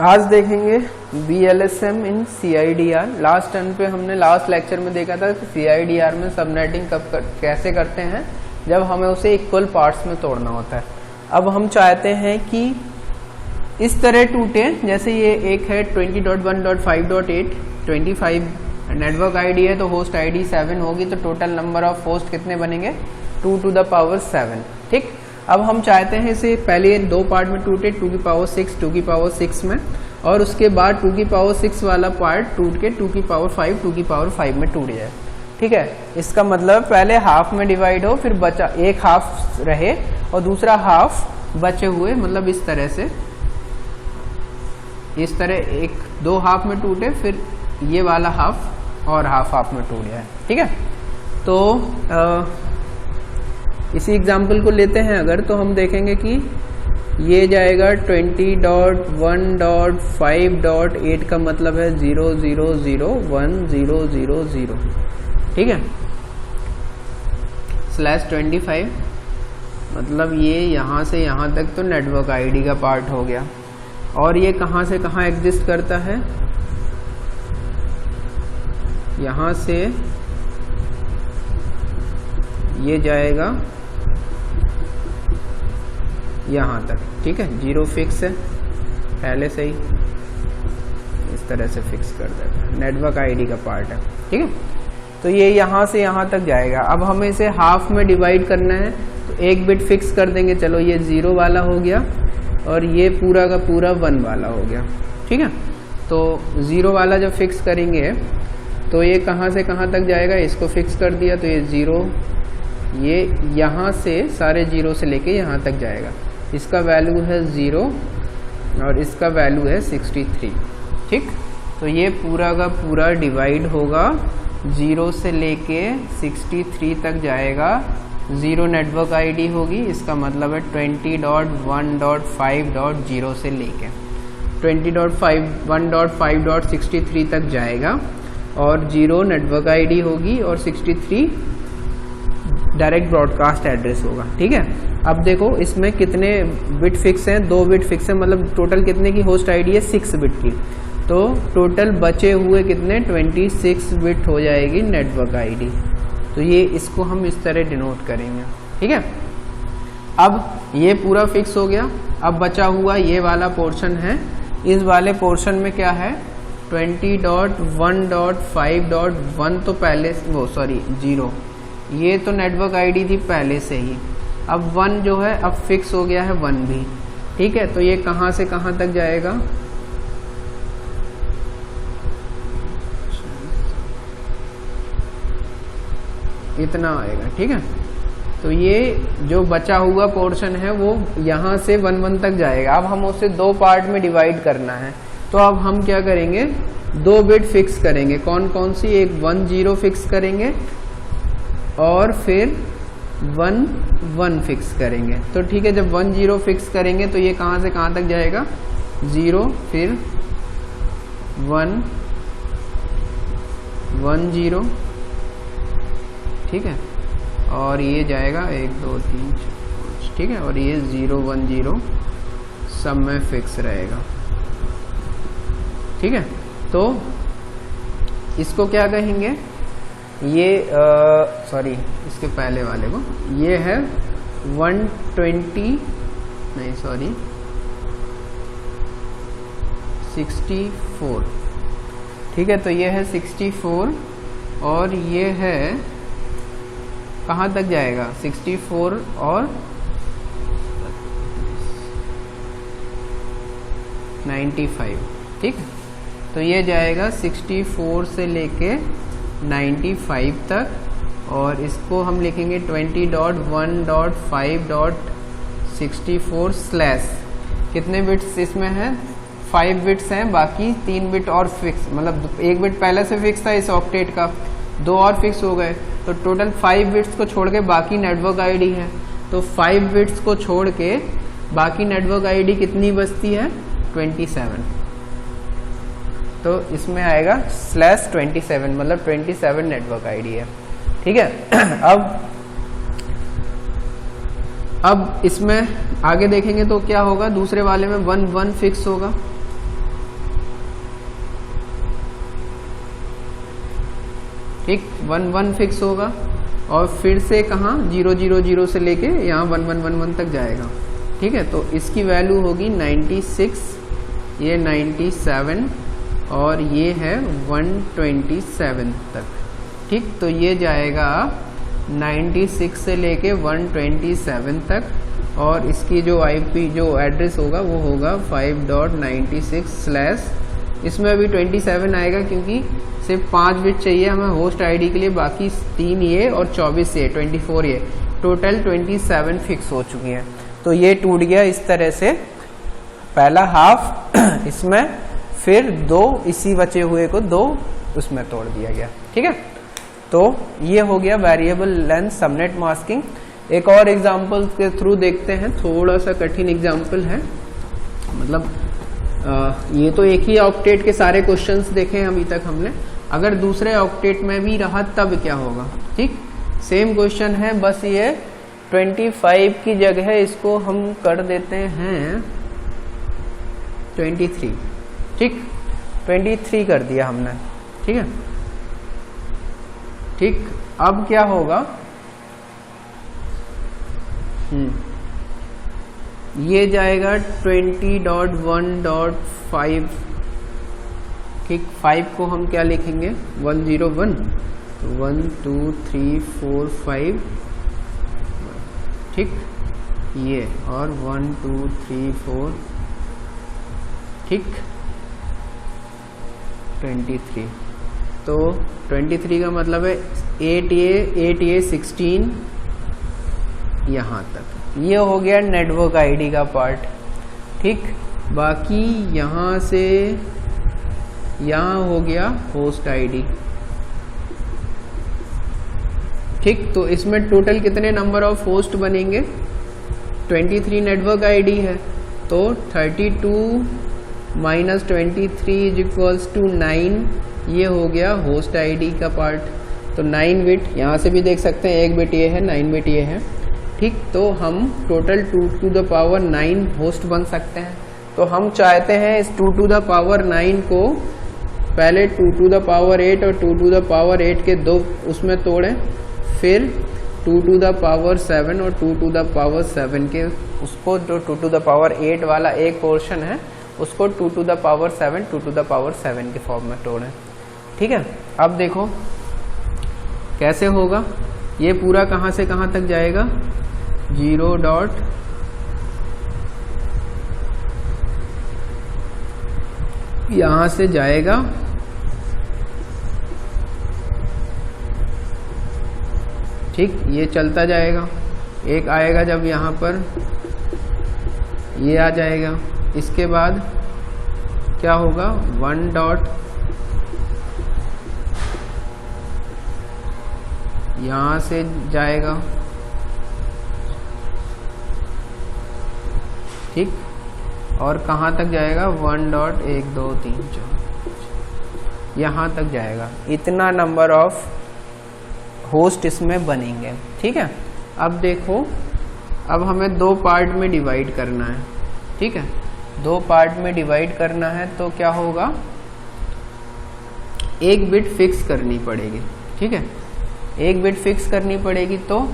आज देखेंगे VLSM इन CIDR। Last turn पे हमने लास्ट लेक्चर में देखा था कि CIDR में सबनेटिंग कैसे करते हैं जब हमें उसे इक्वल पार्ट्स में तोड़ना होता है। अब हम चाहते हैं कि इस तरह टूटे, जैसे ये एक है 20.1.5.8 25 नेटवर्क आईडी है तो होस्ट आईडी 7 होगी, तो टोटल नंबर ऑफ होस्ट कितने बनेंगे 2 to the power 7। ठीक, अब हम चाहते हैं इसे पहले दो पार्ट में टूटे 2 की पावर 6 2 की पावर 6 में, और उसके बाद 2 की पावर 6 वाला पार्ट टूट के 2 की पावर 5 2 की पावर 5 में टूट जाए। ठीक है, इसका मतलब पहले हाफ में डिवाइड हो, फिर बचा एक हाफ रहे और दूसरा हाफ बचे हुए, मतलब इस तरह से, इस तरह एक दो हाफ में टूटे, फिर ये वाला हाफ और हाफ में टूट जाए। ठीक है, तो इसी एग्जाम्पल को लेते हैं अगर, तो हम देखेंगे कि ये जाएगा 20.1.5.8 का मतलब है 0 0 0 1 0 0 0। ठीक है, /25 मतलब ये यहाँ से यहाँ तक तो नेटवर्क आईडी का पार्ट हो गया। और ये कहाँ से कहाँ एग्जिस्ट करता है, यहाँ से ये जाएगा यहाँ तक। ठीक है, 0 फिक्स है पहले से ही, इस तरह से फिक्स कर देता है, नेटवर्क आईडी का पार्ट है। ठीक है, तो ये यहाँ से यहाँ तक जाएगा। अब हमें इसे हाफ में डिवाइड करना है तो एक बिट फिक्स कर देंगे, चलो ये 0 वाला हो गया और ये पूरा का पूरा 1 वाला हो गया। ठीक है, तो 0 वाला जब फिक्स करेंगे तो ये कहाँ से कहाँ तक जाएगा, इसको फिक्स कर दिया तो ये 0, ये यहाँ से सारे 0 से लेके यहाँ तक जाएगा। इसका वैल्यू है 0 और इसका वैल्यू है 63। ठीक, तो ये पूरा का पूरा डिवाइड होगा, 0 से लेके 63 तक जाएगा। 0 नेटवर्क आईडी होगी, इसका मतलब है 20.1.5.0 से लेके 20.1.5.63 तक जाएगा, और 0 नेटवर्क आईडी होगी और 63 डायरेक्ट ब्रॉडकास्ट एड्रेस होगा। ठीक है, अब देखो इसमें कितने बिट फिक्स हैं, 2 बिट फिक्स है, मतलब टोटल कितने की होस्ट आईडी है 6 बिट की, तो टोटल बचे हुए कितने 26 बिट हो जाएगी नेटवर्क आईडी। तो ये इसको हम इस तरह डिनोट करेंगे। ठीक है, अब ये पूरा फिक्स हो गया। अब बचा हुआ ये वाला पोर्शन है, इस वाले पोर्शन में क्या है 20.1.5.1 तो पहले वो 0, ये तो नेटवर्क आईडी थी पहले से ही। अब 1 जो है अब फिक्स हो गया है 1 भी। ठीक है, तो ये कहाँ से कहाँ तक जाएगा, इतना आएगा। ठीक है, तो ये जो बचा हुआ पोर्शन है वो यहाँ से 1 1 तक जाएगा। अब हम उसे 2 पार्ट में डिवाइड करना है, तो अब हम क्या करेंगे 2 बिट फिक्स करेंगे। कौन कौन सी, एक 1 0 फिक्स करेंगे और फिर 1 1 फिक्स करेंगे। तो ठीक है, जब 1 0 फिक्स करेंगे तो ये कहाँ से कहाँ तक जाएगा 0, फिर 1 1 0। ठीक है, और ये जाएगा 1 2 3 4 5। ठीक है, और ये 0 1 0 सब में फिक्स रहेगा। ठीक है, तो इसको क्या कहेंगे, ये सॉरी इसके पहले वाले को, ये है 64। ठीक है, तो ये है 64 और ये है कहाँ तक जाएगा 64 और 95। ठीक है, तो ये जाएगा 64 से लेके 95 तक, और इसको हम लिखेंगे 20.1.5.64 स्लैश, कितने बिट्स इसमें हैं 5 बिट्स हैं, बाकी 3 बिट और फिक्स, मतलब 1 बिट पहले से फिक्स था इस ऑक्टेट का, 2 और फिक्स हो गए, तो टोटल 5 बिट्स को छोड़ के बाकी नेटवर्क आईडी है, तो 5 बिट्स को छोड़ के बाकी नेटवर्क आईडी कितनी बचती है 27। तो इसमें आएगा /27, मतलब 27 नेटवर्क आईडी है। ठीक है, अब इसमें आगे देखेंगे तो क्या होगा, दूसरे वाले में 1 1 फिक्स होगा, ठीक, 1 1 फिक्स होगा और फिर से कहाँ 0 0 0 से लेके यहाँ 1 1 1 1 तक जाएगा। ठीक है, तो इसकी वैल्यू होगी 96, ये 97 और ये है 127 तक। ठीक, तो ये जाएगा 96 से लेके 127 तक और इसकी जो IP जो एड्रेस होगा वो होगा 5.96/ इसमें अभी 27 आएगा क्योंकि सिर्फ 5 बिट चाहिए हमें होस्ट आईडी के लिए, बाकी 3 ये और 24 ये 24 ये, टोटल 27 फिक्स हो चुकी है। तो ये टूट गया इस तरह से पहला हाफ इसमें, फिर 2 इसी बचे हुए को 2 उसमें तोड़ दिया गया। ठीक है, तो ये हो गया वेरिएबल लेंथ सबनेट मास्किंग। एक और एग्जांपल के थ्रू देखते हैं, थोड़ा सा कठिन एग्जांपल है, मतलब ये तो एक ही ऑक्टेट के सारे क्वेश्चंस देखे हैं अभी तक हमने, अगर दूसरे ऑक्टेट में भी रहा तब क्या होगा। ठीक, सेम क्वेश्चन है, बस ये 25 की जगह इसको हम कर देते हैं 23। ठीक, 23 कर दिया हमने। ठीक है, ठीक, अब क्या होगा, ये जाएगा 20.1.5। ठीक, 5 को हम क्या लिखेंगे 101, तो 1 2 3 4 5, ठीक, ये और 1 2 3 4, ठीक, 23। तो 23 का मतलब है 8 16 यहाँ तक। ये हो गया नेटवर्क आईडी का पार्ट। ठीक, बाकी यहाँ से यहाँ हो गया होस्ट आईडी। ठीक, तो इसमें टोटल कितने नंबर ऑफ होस्ट बनेंगे, 23 नेटवर्क आईडी है, तो 32 - 23 = 9, ये हो गया होस्ट आईडी का पार्ट। तो 9 बिट, यहाँ से भी देख सकते हैं 1 बिट ये है, 9 बिट ये है। ठीक, तो हम total 2 to the power 9 host बन सकते हैं। तो हम चाहते हैं इस 2 to the power 9 को पहले 2 to the power 8 और 2 to the power 8 के 2 उसमें तोड़ें, फिर 2 to the power 7 और 2 to the power 7 के उसको जो 2 to the power 8 वाला एक पोर्शन है उसको 2 to the power 7 2 to the power 7 के फॉर्म में तोड़ें। ठीक है, अब देखो कैसे होगा, ये पूरा कहाँ से कहाँ तक जाएगा, 0. यहाँ से जाएगा ठीक, ये चलता जाएगा, एक आएगा जब यहाँ पर ये आ जाएगा, इसके बाद क्या होगा 1. यहाँ से जाएगा, ठीक, और कहाँ तक जाएगा 1.1 2 3 4 यहाँ तक जाएगा। इतना नंबर ऑफ होस्ट इसमें बनेंगे। ठीक है, अब देखो, अब हमें 2 पार्ट में डिवाइड करना है। ठीक है, 2 पार्ट में डिवाइड करना है तो क्या होगा, 1 बिट फिक्स करनी पड़ेगी। ठीक है, 1 बिट फिक्स करनी पड़ेगी, तो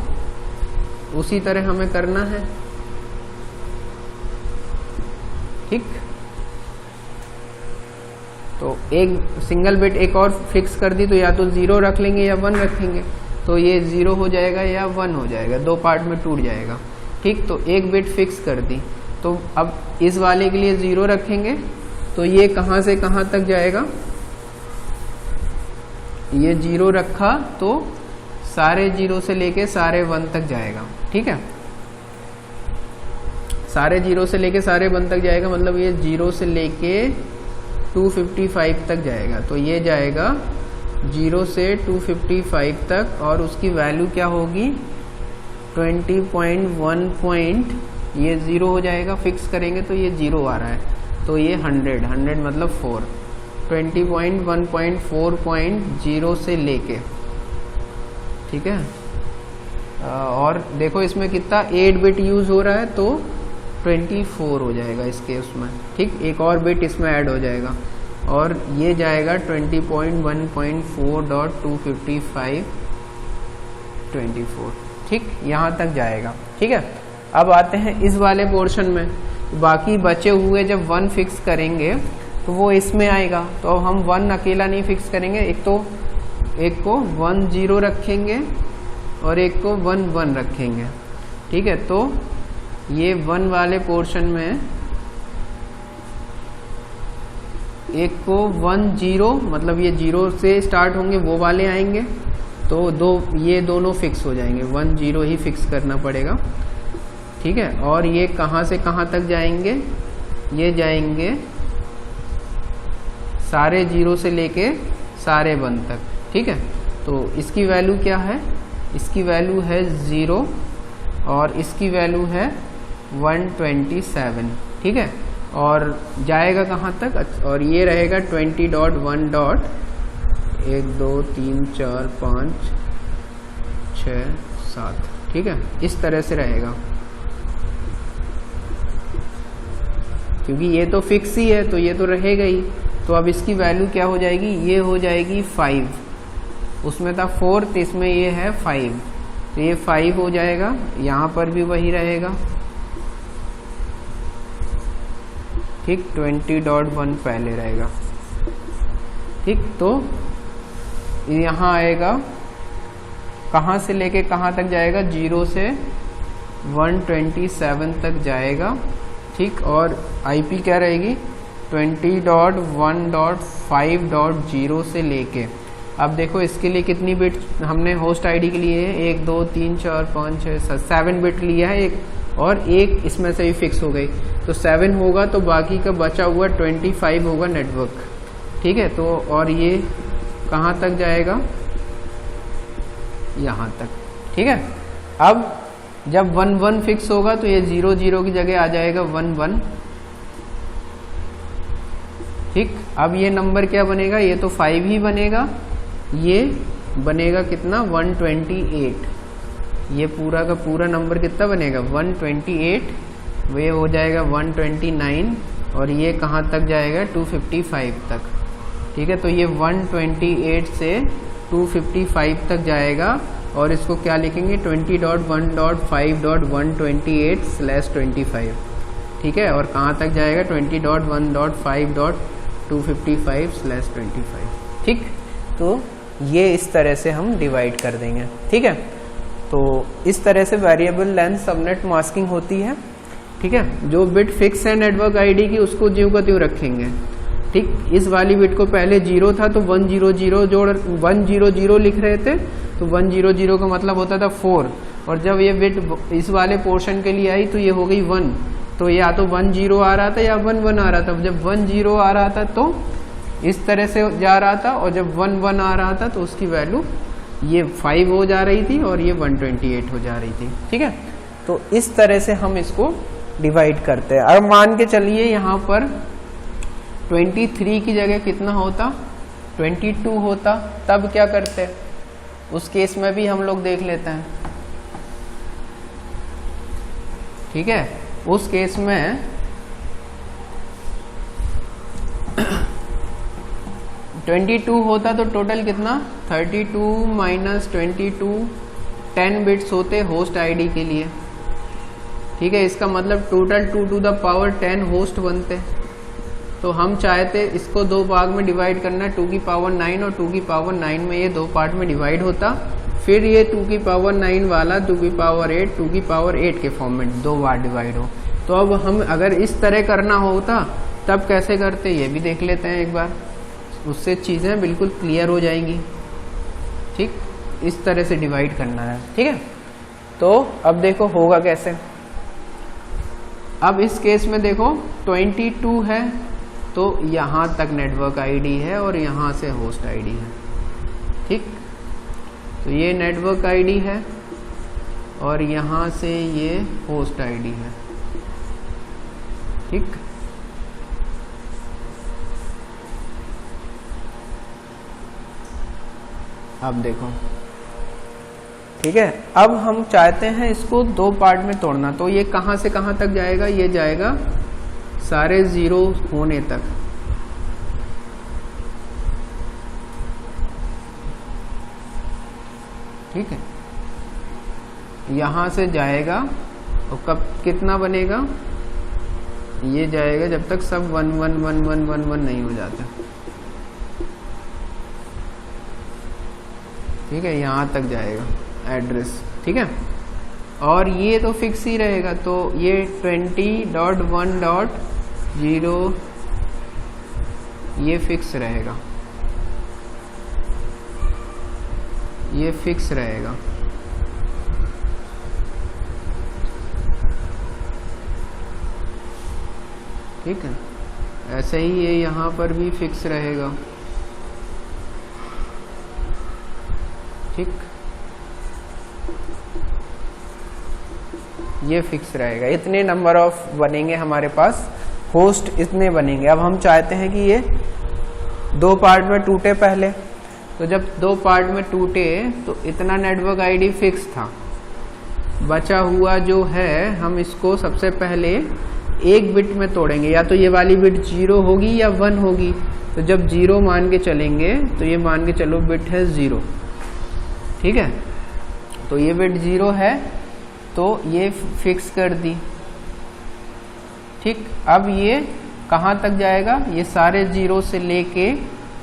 उसी तरह हमें करना है। ठीक, तो एक सिंगल बिट एक और फिक्स कर दी, तो या तो 0 रख लेंगे या 1 रखेंगे, तो ये 0 हो जाएगा या 1 हो जाएगा, 2 पार्ट में टूट जाएगा। ठीक, तो 1 बिट फिक्स कर दी, तो अब इस वाले के लिए 0 रखेंगे, तो ये कहाँ से कहाँ तक जाएगा, ये 0 रखा तो सारे 0 से लेके सारे 1 तक जाएगा। ठीक है, सारे 0 से लेके सारे 1 तक जाएगा, मतलब ये 0 से लेके 255 तक जाएगा, तो ये जाएगा 0 से 255 तक, और उसकी वैल्यू क्या होगी 20.1. ये 0 हो जाएगा, फिक्स करेंगे तो ये 0 आ रहा है, तो ये 100 मतलब 4, 20.1.4.0 से लेके। ठीक है, और देखो इसमें कितना 8 बिट यूज हो रहा है, तो 24 हो जाएगा इसके उसमें। ठीक, एक और बिट इसमें ऐड हो जाएगा, और ये जाएगा 20.1.4.255.24, ठीक, यहाँ तक जाएगा। ठीक है, अब आते हैं इस वाले पोर्शन में। बाकी बचे हुए जब 1 फिक्स करेंगे तो वो इसमें आएगा। तो अब हम 1 अकेला नहीं फिक्स करेंगे, एक को 1 0 रखेंगे और एक को 1 1 रखेंगे। ठीक है, तो ये 1 वाले पोर्शन में एक को 1 0, मतलब ये 0 से स्टार्ट होंगे वो वाले आएंगे, तो ये दोनों फिक्स हो जाएंगे, 1 0 ही फिक्स करना पड़ेगा। ठीक है, और ये कहाँ से कहाँ तक जाएंगे, ये जाएंगे सारे 0 से लेके सारे 1 तक। ठीक है, तो इसकी वैल्यू क्या है, इसकी वैल्यू है 0 और इसकी वैल्यू है 127। ठीक है, और जाएगा कहाँ तक, और ये रहेगा 20.1. 1 2 3 4 5 6 7। ठीक है, इस तरह से रहेगा, क्योंकि ये तो फिक्स ही है तो ये तो रहेगा ही। तो अब इसकी वैल्यू क्या हो जाएगी, ये हो जाएगी 5, उसमें था 4 तो इसमें ये है 5, तो ये 5 हो जाएगा। यहाँ पर भी वही रहेगा, ठीक, 20.1 पहले रहेगा। ठीक, तो यहाँ आएगा, कहाँ से लेके कहाँ तक जाएगा, 0 से 127 तक जाएगा। ठीक, और आईपी क्या रहेगी, 20.1.5.0 से लेके, अब देखो इसके लिए कितनी बिट हमने होस्ट आईडी के लिए है, 1 2 3 4 5 6 7 7 बिट लिया है एक, और एक इसमें से ही फिक्स हो गई, तो 7 होगा, तो बाकी का बचा हुआ 25 होगा नेटवर्क। ठीक है, तो और ये कहाँ तक जाएगा, यहाँ तक। ठीक है, अब जब 1 1 फिक्स होगा तो ये 0 0 की जगह आ जाएगा 1 1। ठीक, अब ये नंबर क्या बनेगा, ये तो 5 ही बनेगा, ये बनेगा कितना, 128। ये पूरा का पूरा नंबर कितना बनेगा, 128, ये हो जाएगा 129, और ये कहाँ तक जाएगा, 255 तक। ठीक है, तो ये 128 से 255 तक जाएगा, और इसको क्या लिखेंगे, 20.1.5.128/25। ठीक है, और कहाँ तक जाएगा, 20.1.5.255/25। ठीक, तो ये इस तरह से हम डिवाइड कर देंगे। ठीक है, तो इस तरह से वेरिएबल लेंथ सबनेट मास्किंग होती है। ठीक है, जो बिट फिक्स है नेटवर्क आईडी की उसको ज्यों का त्यों रखेंगे। ठीक, इस वाली बिट को पहले 0 था तो 100 जोड़ 100 लिख रहे थे, तो 100 का मतलब होता था 4, और जब ये बिट इस वाले पोर्शन के लिए आई तो ये हो गई 1, तो या तो 10 आ रहा था या 11 आ रहा था। जब 10 आ रहा था तो इस तरह से जा रहा था, और जब 11 आ रहा था तो उसकी वैल्यू ये 5 हो जा रही थी और ये 128 हो जा रही थी। ठीक है, तो इस तरह से हम इसको डिवाइड करते हैं। अब मान के चलिए यहाँ पर 23 की जगह कितना होता, 22 होता, तब क्या करते, उस केस में भी हम लोग देख लेते हैं। ठीक है, उस केस में 22 होता तो टोटल कितना, 32 - 22, 10 बिट्स होते होस्ट आईडी के लिए। ठीक है, इसका मतलब total 2 to the power 10 host बनते। तो हम चाहते इसको 2 भाग में डिवाइड करना, 2 की पावर 9 और 2 की पावर 9 में ये 2 पार्ट में डिवाइड होता। फिर ये 2 की पावर 9 वाला 2 की पावर 8, 2 की पावर 8 के फॉर्म में 2 बार डिवाइड हो। तो अब हम अगर इस तरह करना होता तब कैसे करते, ये भी देख लेते हैं एक बार, उससे चीज़ें बिल्कुल क्लियर हो जाएंगी। ठीक, इस तरह से डिवाइड करना है। ठीक है, तो अब देखो होगा कैसे। अब इस केस में देखो 22 है तो यहाँ तक नेटवर्क आईडी है और यहाँ से होस्ट आईडी है। ठीक, तो ये नेटवर्क आईडी है और यहाँ से ये होस्ट आईडी है। ठीक, अब देखो, ठीक है, अब हम चाहते हैं इसको 2 पार्ट में तोड़ना, तो ये कहाँ से कहाँ तक जाएगा, ये जाएगा सारे 0 होने तक। ठीक है, यहाँ से जाएगा और कब कितना बनेगा, ये जाएगा जब तक सब 1 1 1 1 1 1 नहीं हो जाता। ठीक है, यहाँ तक जाएगा एड्रेस। ठीक है, और ये तो फिक्स ही रहेगा, तो ये 20.1.0 ये फिक्स रहेगा, ये फिक्स रहेगा। ठीक है, ऐसे ही ये यहाँ पर भी फिक्स रहेगा। ठीक, ये फिक्स रहेगा। इतने नंबर ऑफ बनेंगे हमारे पास, होस्ट इतने बनेंगे। अब हम चाहते हैं कि ये 2 पार्ट में टूटे पहले, तो जब 2 पार्ट में टूटे तो इतना नेटवर्क आईडी फिक्स था। बचा हुआ जो है हम इसको सबसे पहले 1 बिट में तोड़ेंगे, या तो ये वाली बिट 0 होगी या 1 होगी। तो जब 0 मान के चलेंगे तो ये मान के चलो बिट है 0। ठीक है, तो ये बिट 0 है तो ये फिक्स कर दी। ठीक, अब ये कहाँ तक जाएगा, ये सारे 0 से लेके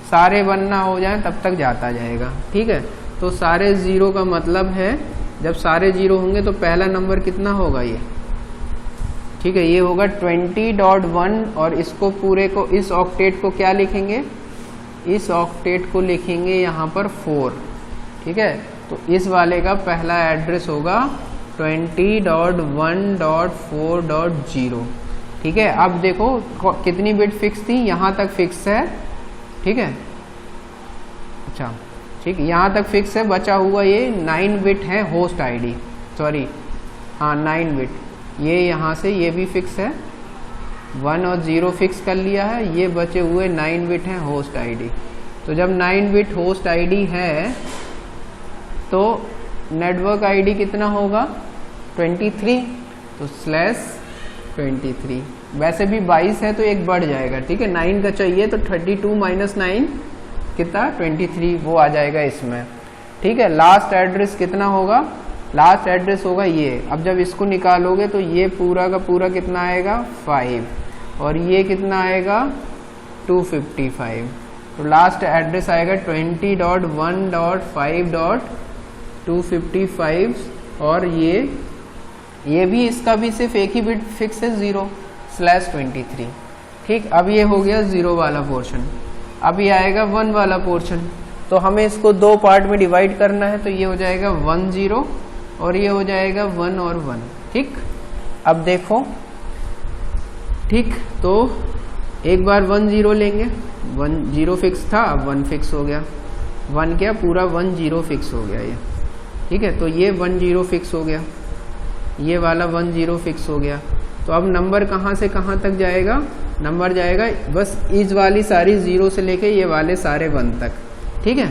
सारे 1 ना हो जाए तब तक जाता जाएगा। ठीक है, तो सारे 0 का मतलब है जब सारे 0 होंगे तो पहला नंबर कितना होगा ये। ठीक है, ये होगा 20.1 और इसको पूरे को, इस ऑक्टेट को क्या लिखेंगे, इस ऑक्टेट को लिखेंगे यहाँ पर 4। ठीक है, तो इस वाले का पहला एड्रेस होगा 20.1.4.0। ठीक है, अब देखो कितनी बिट फिक्स थी, यहाँ तक फिक्स है। ठीक है, अच्छा ठीक, यहाँ तक फिक्स है। बचा हुआ ये 9 बिट है होस्ट आईडी, सॉरी हाँ 9 बिट, ये यहाँ से ये भी फिक्स है, 1 और 0 फिक्स कर लिया है। ये बचे हुए 9 बिट है होस्ट आईडी। तो जब 9 बिट होस्ट आईडी है तो नेटवर्क आईडी कितना होगा 23, तो /23। वैसे भी 22 है तो एक बढ़ जाएगा। ठीक है, 9 का चाहिए तो 32 - 9 कितना 23 वो आ जाएगा इसमें। ठीक है, लास्ट एड्रेस कितना होगा, लास्ट एड्रेस होगा ये। अब जब इसको निकालोगे तो ये पूरा का पूरा कितना आएगा 5 और ये कितना आएगा 255। तो लास्ट एड्रेस आएगा 20.1.5.255 और ये भी, इसका भी सिर्फ एक ही बिट फिक्स है 0/23। ठीक, अब ये हो गया 0 वाला पोर्शन। अब ये आएगा 1 वाला पोर्शन, तो हमें इसको 2 पार्ट में डिवाइड करना है। तो ये हो जाएगा 1 0 और ये हो जाएगा 1 और 1। ठीक, अब देखो, ठीक, तो एक बार 1 0 लेंगे, 1 0 फिक्स था, अब 1 फिक्स हो गया। 1 क्या, पूरा 1 0 फिक्स हो गया ये। ठीक है, तो ये 1 0 फिक्स हो गया, ये वाला 1 0 फिक्स हो गया। तो अब नंबर कहाँ से कहाँ तक जाएगा, नंबर जाएगा बस इस वाली सारी 0 से लेके ये वाले सारे 1 तक। ठीक है,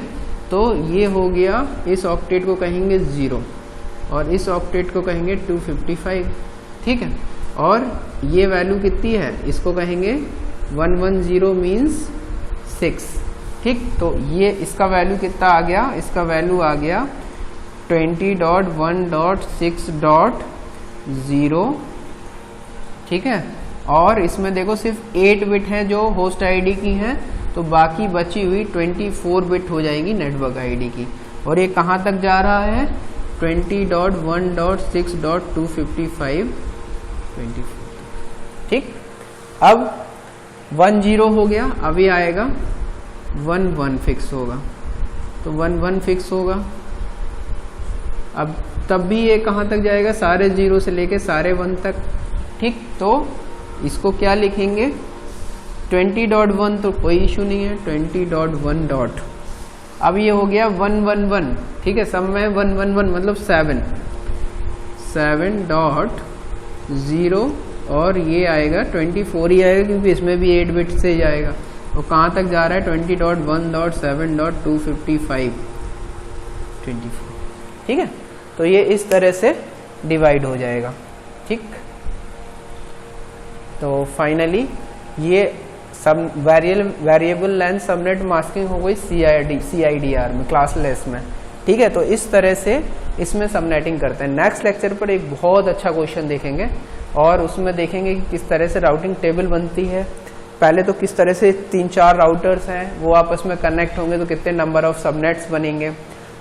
तो ये हो गया, इस ऑक्टेट को कहेंगे 0 और इस ऑक्टेट को कहेंगे 255। ठीक है, और ये वैल्यू कितनी है, इसको कहेंगे 110 मीन्स 6। ठीक, तो ये इसका वैल्यू कितना आ गया, इसका वैल्यू आ गया 20.1.6.0। ठीक है, और इसमें देखो सिर्फ 8 बिट है जो होस्ट आईडी की है, तो बाकी बची हुई 24 बिट हो जाएगी नेटवर्क आईडी की। और ये कहाँ तक जा रहा है 20.1.6.255 24। ठीक, अब 1 0 हो गया, अभी आएगा 1 1 फिक्स होगा, तो 1 1 फिक्स होगा। अब तब भी ये कहाँ तक जाएगा, सारे 0 से लेके सारे 1 तक। ठीक, तो इसको क्या लिखेंगे 20.1, तो कोई इशू नहीं है 20.1 डॉट। अब ये हो गया 1 1 1। ठीक है, सब में 1 1 1 मतलब 7.0 और ये आएगा 24 ही आएगा क्योंकि इसमें भी 8 बिट से जाएगा। तो कहाँ तक जा रहा है 20.1.7.255 24। ठीक है, तो ये इस तरह से डिवाइड हो जाएगा। ठीक, तो फाइनली ये सब वेरिएबल लेंथ सबनेट मास्किंग हो गई CIDR में, क्लासलेस में। ठीक है, तो इस तरह से इसमें सबनेटिंग करते हैं। नेक्स्ट लेक्चर पर एक बहुत अच्छा क्वेश्चन देखेंगे और उसमें देखेंगे कि किस तरह से राउटिंग टेबल बनती है। पहले तो किस तरह से 3-4 राउटर्स हैं वो आपस में कनेक्ट होंगे तो कितने नंबर ऑफ सबनेट्स बनेंगे।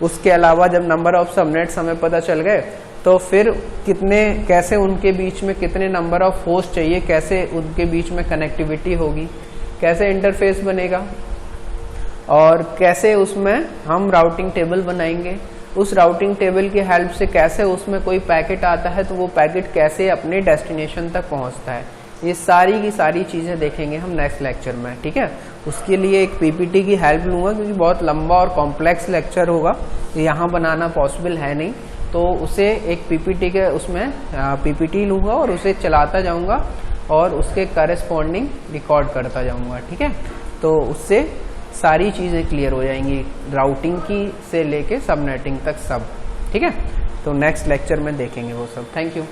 उसके अलावा जब नंबर ऑफ सबनेट्स हमें पता चल गए तो फिर कैसे उनके बीच में कितने नंबर ऑफ होस्ट चाहिए, कैसे उनके बीच में कनेक्टिविटी होगी, कैसे इंटरफेस बनेगा और कैसे उसमें हम राउटिंग टेबल बनाएंगे। उस राउटिंग टेबल की हेल्प से कैसे उसमें कोई पैकेट आता है तो वो पैकेट कैसे अपने डेस्टिनेशन तक पहुंचता है। ये सारी की सारी चीजें देखेंगे हम नेक्स्ट लेक्चर में, ठीक है। उसके लिए एक पीपीटी की हेल्प लूंगा क्योंकि बहुत लंबा और कॉम्प्लेक्स लेक्चर होगा, यहाँ बनाना पॉसिबल है नहीं, तो उसे एक पीपीटी के उसमें पीपीटी लूंगा और उसे चलाता जाऊंगा और उसके करेस्पॉन्डिंग रिकॉर्ड करता जाऊंगा, ठीक है। तो उससे सारी चीजें क्लियर हो जाएंगी, राउटिंग की से लेके सबनेटिंग तक सब, ठीक है। तो नेक्स्ट लेक्चर में देखेंगे वो सब। Thank you.